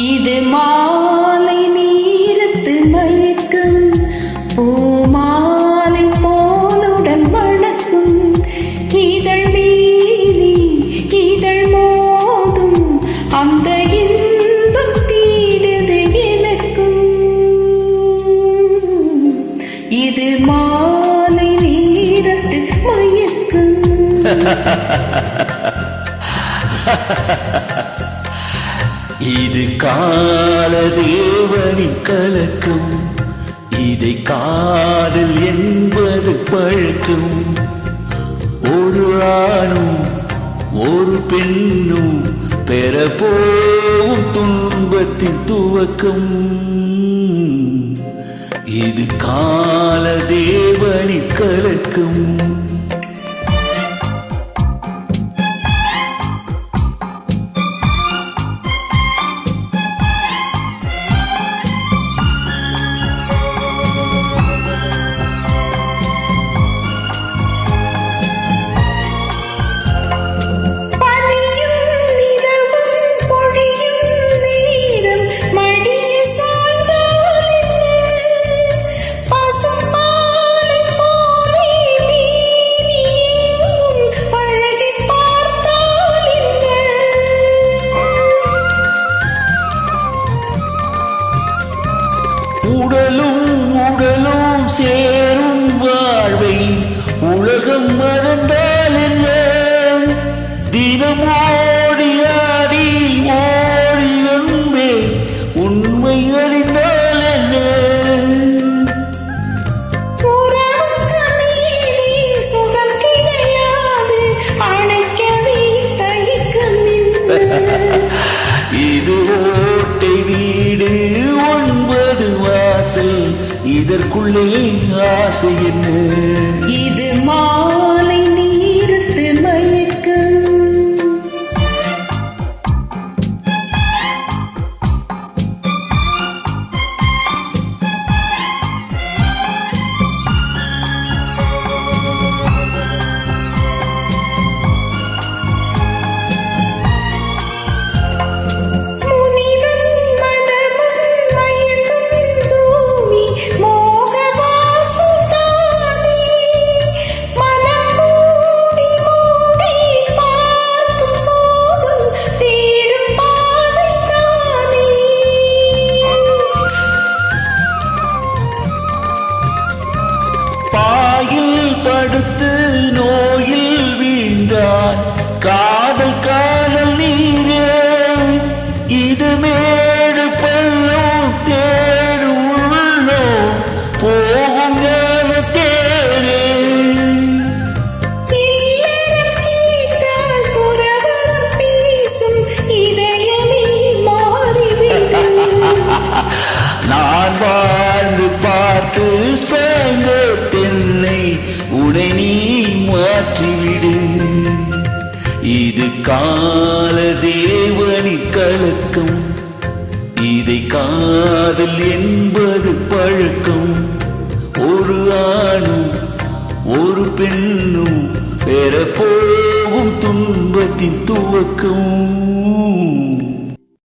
இது மாலை நீரத்து மயக்கம் பூமாலை போலுடன் வணக்கும் இதழ் மீறி இதழ் மோதும் அந்த இன்பம் தீடுது எனக்கும் இது மாலை நீரத்து மயக்கம் இது கால தேவனின் கலக்கம் இதை காதல் என்பது பழக்கம் ஒரு ஆணும் ஒரு பெண்ணும் பெறப்போகும் துன்பத்தின் துவக்கம் இது கால தேவனின் கலக்கம் உடலும் சேரும் வாழ்வை உலகம் மறந்தால் என்ன தினம் ஓடியாடி ஓடி வந்தே உண்மை அறிந்தால் என்ன சுகம் கிடையாது அணைக்கவே தயக்கம் இது ஓட்டை வீடு இதற்குள்ளே ஆசை என்ன இது மாலை நீரத்து மயக்கம் பாயில் படுத்து நோயில் வீழ்ந்தாய் காதல் காதல் நீரே இது மேடு பள்ளம் தேடு உள்ளோ போகும் ஞான தேரே நான் வாழ்ந்து பார்த்து சாய்ந்த பெண்ணை உடை நீ மாற்றிவிடு இது கால தேவனி கலக்கம் இதை காதல் என்பது பழக்கம் ஒரு ஆணும் ஒரு பெண்ணும் பெறப்போகும் துன்பத்தின் துவக்கம்